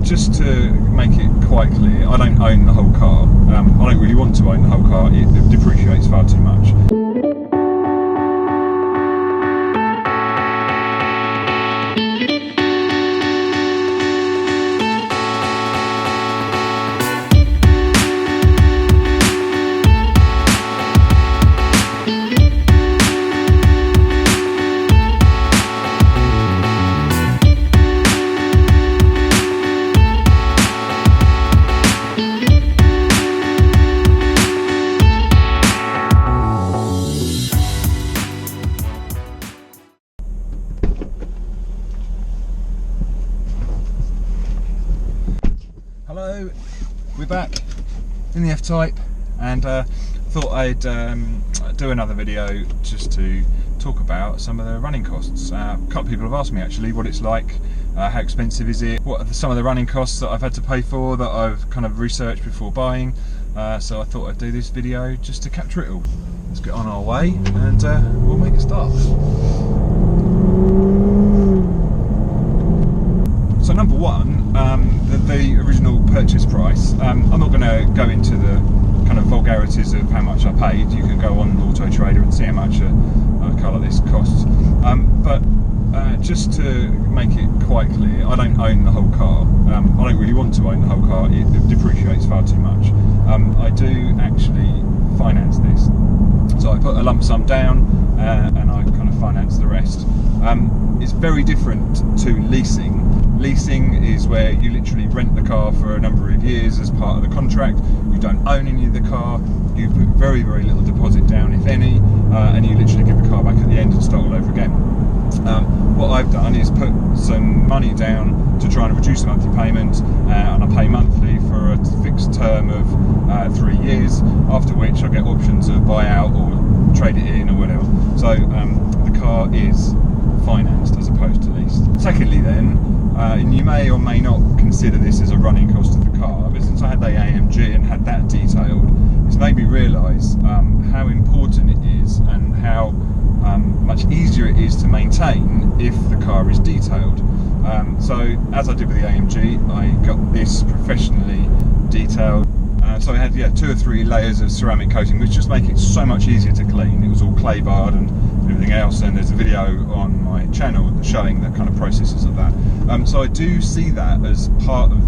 just to make it quite clear, I don't own the whole car. I don't really want to own the whole car. It depreciates far too much. Hello, we're back in the F-Type, and thought I'd do another video just to talk about some of the running costs. A couple of people have asked me actually what it's like, how expensive is it, what are some of the running costs that I've had to pay for that I've kind of researched before buying, so I thought I'd do this video just to capture it all. Let's get on our way and we'll make a start. So number one, the original purchase price. I'm not going to go into the kind of vulgarities of how much I paid. You can go on Auto Trader and see how much a car like this costs. But just to make it quite clear, I don't own the whole car. I don't really want to own the whole car. It depreciates far too much. I do actually finance this. So I put a lump sum down and I kind of finance the rest. It's very different to leasing. Leasing is where you literally rent the car for a number of years as part of the contract. You don't own any of the car. You put very, very little deposit down, if any, and you literally give the car back at the end and start all over again. What I've done is put some money down to try and reduce the monthly payment, and I pay monthly for a fixed term of 3 years, after which I get options of buy out or trade it in or whatever. So the car is financed as opposed to leased. Secondly then, and you may or may not consider this as a running cost of the car, but since I had the AMG and had that detailed, it's made me realise how important it is and how much easier it is to maintain if the car is detailed. So as I did with the AMG, I got this professionally detailed. So I had 2 or 3 layers of ceramic coating, which just make it so much easier to clean. It was all clay barred and everything else, and there's a video on my channel showing the kind of processes of that. So I do see that as part of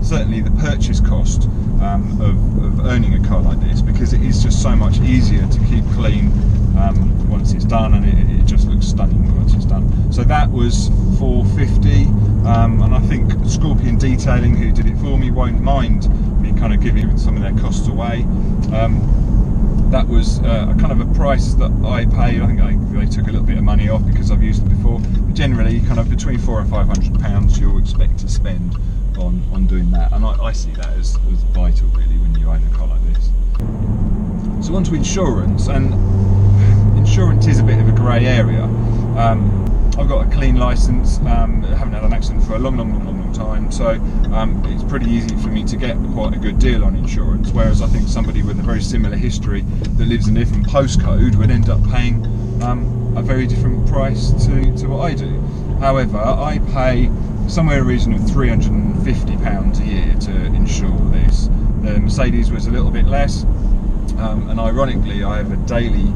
certainly the purchase cost of owning a car like this, because it is just so much easier to keep clean once it's done, and it just looks stunning once it's done. So that was $450, and I think Scorpion Detailing, who did it for me, won't mind me kind of giving some of their costs away. That was a kind of a price that I paid. I think they took a little bit of money off because I've used it before, but generally kind of between £400 and £500 you'll expect to spend on doing that, and I see that as vital really when you own a car like this. So on to insurance, and insurance is a bit of a grey area. I've got a clean licence, I haven't had an accident for a long time, so it's pretty easy for me to get quite a good deal on insurance, whereas I think somebody with a very similar history that lives in a different postcode would end up paying a very different price to what I do. However, I pay somewhere in the region of £350 a year to insure this. The Mercedes was a little bit less, and ironically I have a daily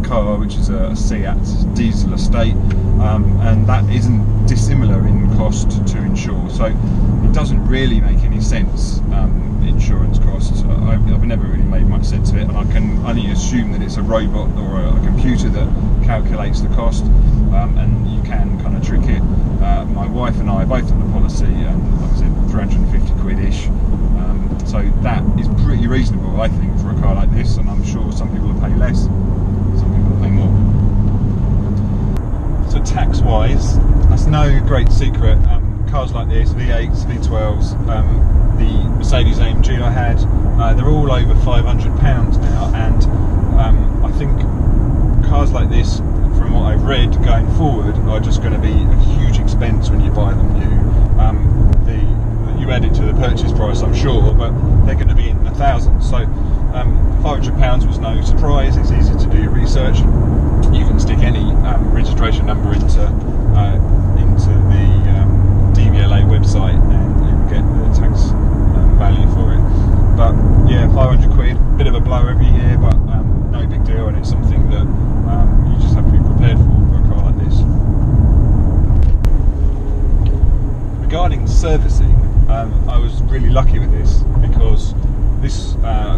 car, which is a Seat diesel estate, and that isn't dissimilar in cost to insure, so it doesn't really make any sense, insurance costs. I've never really made much sense of it, and I can only assume that it's a robot or a computer that calculates the cost, and you can kind of trick it. My wife and I are both on the policy, and like I said, 350 quid-ish. So that is pretty reasonable, I think, for a car like this, and I'm sure some people will pay less, some people will pay more. So tax-wise, that's no great secret. Cars like this, V8s, V12s, the Mercedes AMG I had, they're all over £500 now, and I think cars like this, from what I've read going forward, are just going to be a huge expense when you buy them new. You add it to the purchase price, I'm sure, but they're going to be in the thousands. So £500 was no surprise. It's easy to do your research. You can stick any registration number into the DVLA website, and regarding servicing, I was really lucky with this because this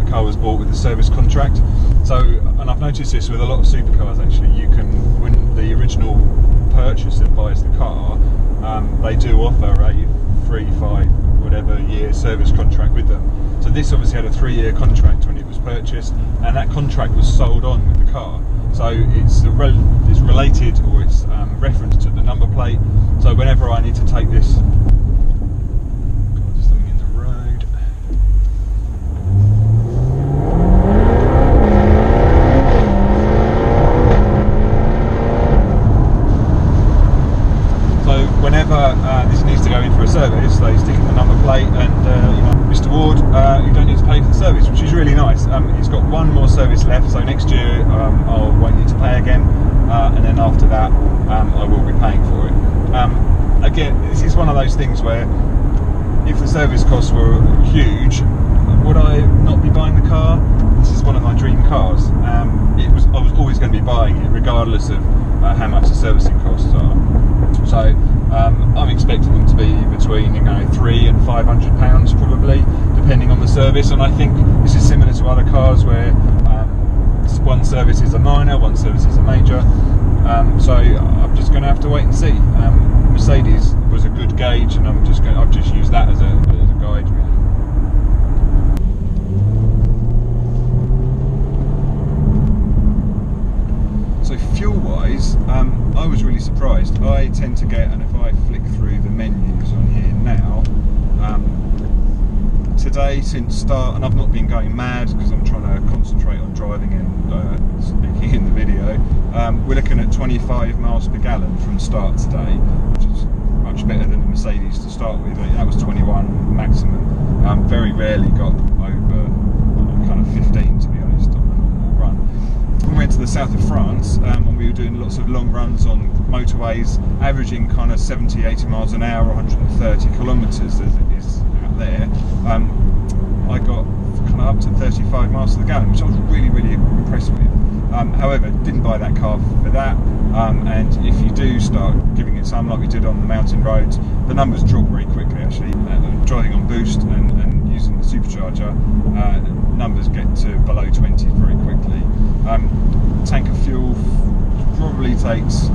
car was bought with a service contract. So, and I've noticed this with a lot of supercars actually, you can, when the original purchaser buys the car, they do offer a 3, 5, whatever year service contract with them. So this obviously had a 3-year contract when it was purchased, and that contract was sold on with the car. So it's related, or it's referenced to the number plate. So whenever I need to take this, just something in the road. So whenever this needs to go in for a service, they stick in the number plate, and Mr. Ward, you don't need to pay for the service, which is really nice. It's got one more service left, so next year I won't need to pay again, and then after that I will be paying for it. Again, this is one of those things where if the service costs were huge, would I not be buying the car? This is one of my dream cars. I was always going to be buying it regardless of how much the servicing costs are. So I'm expecting them to be between £300 and £500 probably, depending on the service. And I think this is similar to other cars where one service is a minor, one service is a major. So I'm just going to have to wait and see. Mercedes was a good gauge, and I've just used that as a guide really. So fuel-wise, I was really surprised. I tend to get, and if I flick through the menus on here now, today since start, and I've not been going mad because I'm trying to concentrate on driving and speaking in the video, we're looking at 25 miles per gallon from start today, which is much better than the Mercedes to start with. That was 21 maximum. Very rarely got over kind of 15 to be honest on a normal run. We went to the south of France and we were doing lots of long runs on motorways, averaging kind of 70, 80 miles an hour, 130 kilometres as it is out there. I got kind of up to 35 miles to the gallon, which I was really, really impressed with. However, didn't buy that car for that, and if you do start giving it some, like we did on the mountain roads, the numbers drop very quickly actually. Driving on boost and using the supercharger, numbers get to below 20 very quickly. Tank of fuel probably takes,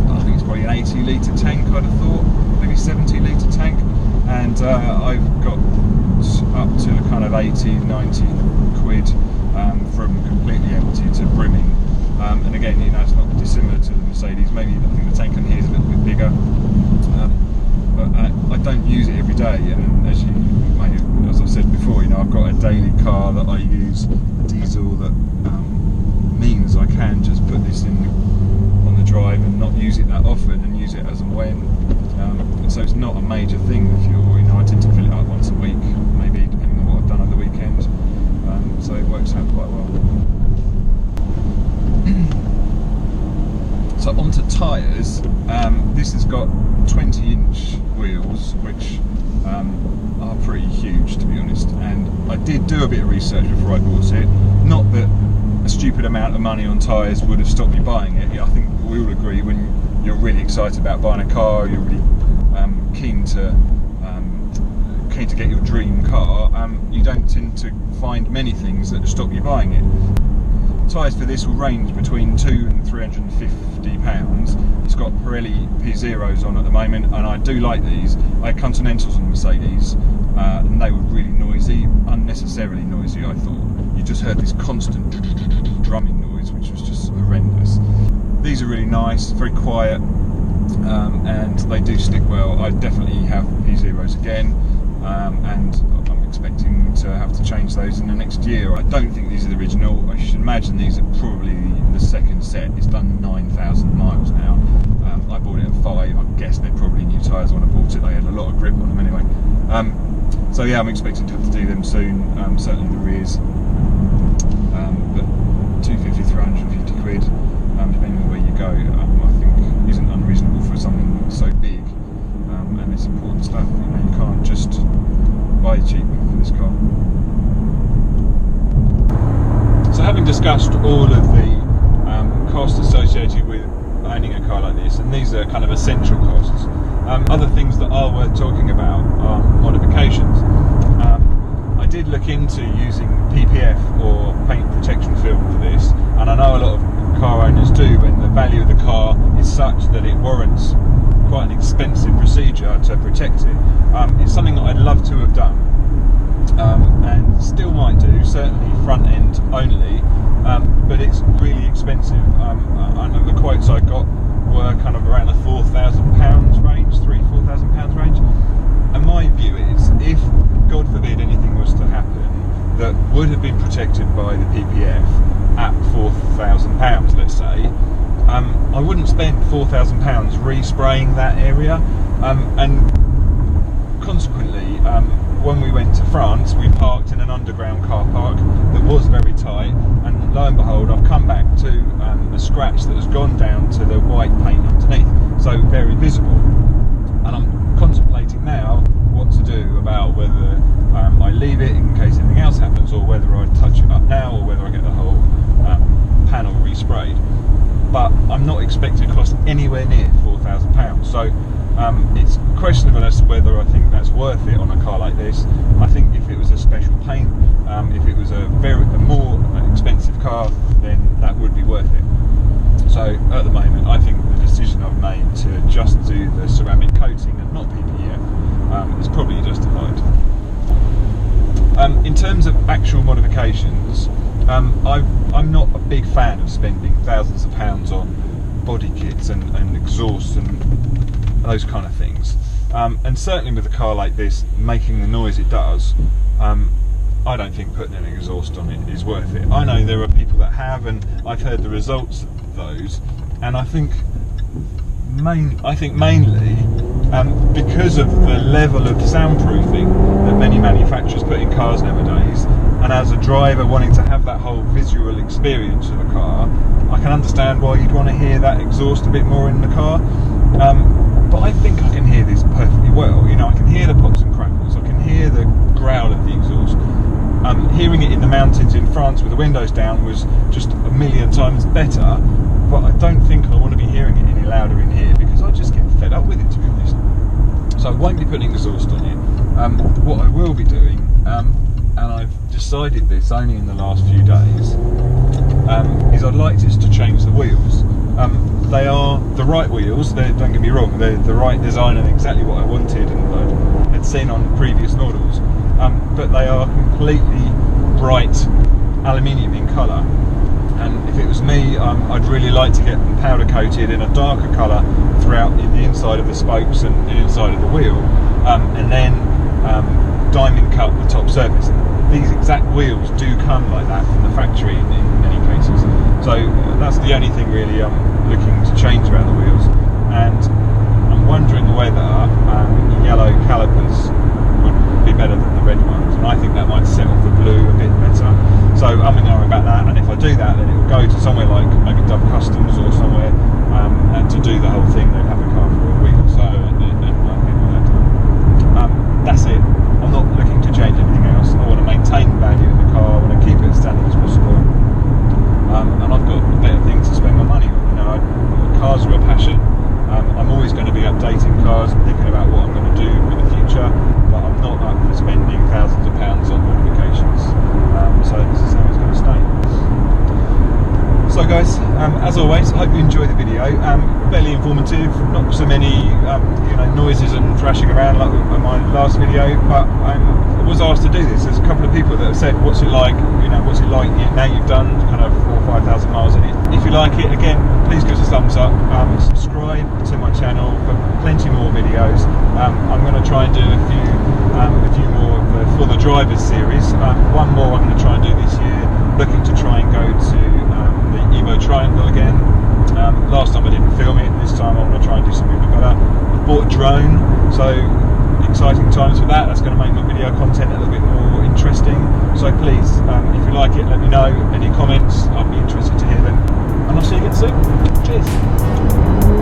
I think it's probably an 80 litre tank I'd have thought, maybe 70 litre tank, and I've got up to kind of 80, 90 quid from completely empty to brimming. And again, it's not dissimilar to the Mercedes. Maybe I think the tank on here is a little bit bigger, but I don't use it every day. And as I've said before, I've got a daily car that I use, a diesel, that means I can just put this in on the drive and not use it that often, and use it as and when. And so it's not a major thing, the fuel. I tend to fill it up once a week, maybe, depending on what I've done over the weekend. So it works out quite well. So onto tyres. This has got 20-inch wheels, which are pretty huge to be honest. And I did do a bit of research before I bought it. Not that a stupid amount of money on tyres would have stopped me buying it. I think we all agree when you're really excited about buying a car, you're really keen to get your dream car, you don't tend to find many things that stop you buying it. Tyres for this will range between £200 and £350. It's got Pirelli P0s on at the moment, and I do like these. I had Continentals on the Mercedes, and they were really noisy, unnecessarily noisy I thought. You just heard this constant drumming noise, which was just horrendous. These are really nice, very quiet, and they do stick well. I definitely have P0s again, and I'm expecting to have to change those in the next year. I don't think these are the original. I should imagine these are probably the second set. It's done 9,000 miles now. I bought it at 5. I guess they're probably new tyres when I bought it. They had a lot of grip on them anyway. So yeah, I'm expecting to have to do them soon. Certainly the rears. But 250, 350 quid, depending on where you go, I think isn't unreasonable for something so big. And it's important stuff. You can't just buy cheap for this car. So having discussed all of the costs associated with owning a car like this, and these are kind of essential costs. Other things that are worth talking about are modifications. I did look into using PPF or paint protection film for this, and I know a lot of car owners do when the value of the car is such that it warrants quite an expensive procedure to protect it. It's something that I'd love to have done, and still might do, certainly front end only, but it's really expensive. I know the quotes I got were kind of around the £4,000 range, £4,000 range. And my view is, if God forbid anything was to happen that would have been protected by the PPF at £4,000, let's say, I wouldn't spend £4,000 respraying that area, and consequently, when we went to France, we parked in an underground car park that was very tight, and lo and behold, I've come back to a scratch that has gone down to the white paint underneath, so very visible. And I'm contemplating now what to do about whether I leave it in case anything else happens, or whether I touch it up now, or whether I get the whole panel resprayed. But I'm not expecting it to cost anywhere near £4,000, so it's questionable as to whether I think that's worth it on a car like this. I think if it was a special paint, if it was a more expensive car, then that would be worth it. So at the moment, I think the decision I've made to just do the ceramic coating and not PPF is probably justified. In terms of actual modifications, I'm not a big fan of spending thousands of pounds on body kits and exhausts and those kind of things, and certainly with a car like this making the noise it does, I don't think putting an exhaust on it is worth it. I know there are people that have, and I've heard the results of those, and I think mainly because of the level of soundproofing that many manufacturers put in cars nowadays, and as a driver wanting to have that whole visual experience of a car, I can understand why you'd want to hear that exhaust a bit more in the car. But I think I can hear this perfectly well. You know, I can hear the pops and crackles, I can hear the growl of the exhaust. Hearing it in the mountains in France with the windows down was just a million times better, but I don't think I want to be hearing it any louder in here, because I just get fed up with it, to be honest. So I won't be putting exhaust on it. What I will be doing, and I've decided this only in the last few days, is I'd like just to change the wheels. They are the right wheels, don't get me wrong, they're the right design and exactly what I wanted and I had seen on previous models, but they are completely bright aluminium in colour, and if it was me, I'd really like to get them powder coated in a darker colour throughout in the inside of the spokes and the inside of the wheel, and then diamond cut the top surface. These exact wheels do come like that from the factory in many cases, so that's the only thing really I'm looking to change about the wheels. And I'm wondering whether yellow calipers would be better than the red ones, and I think that might set off the blue a bit better. So I'm going to know about that, and if I do that, then it will go to somewhere like maybe Dove Customs or somewhere, and to do the whole thing they'd have a car for a week or so and work it all that time. That's it. I'm not looking to change anything else. I want to maintain the value of the car, I want to keep it as standard as possible, and I've got better things to spend my money on. You know, cars are a passion. I'm always going to be updating cars and thinking about what I'm going to do in the future, but I'm not up for spending thousands of pounds on modifications. So this is how it's going to stay. So guys, as always, I hope you enjoyed the video. Fairly informative, not so many noises and thrashing around like in my last video, but I was asked to do this. There's a couple of people that have said, what's it like, what's it like now you've done kind of 4,000 or 5,000 miles in it. If you like it, again, please give us a thumbs up, subscribe to my channel for plenty more videos. I'm going to try and do a few more for the drivers series. One more I'm going to try and do this year, looking to try and go to the Evo Triangle again. Last time I didn't film it, this time I'm going to try and do something a bit better. I've bought a drone, so exciting times for that. That's going to make my video content a little bit more interesting. So please, if you like it, let me know. Any comments, I'll be interested to hear them. And I'll see you again soon. Cheers.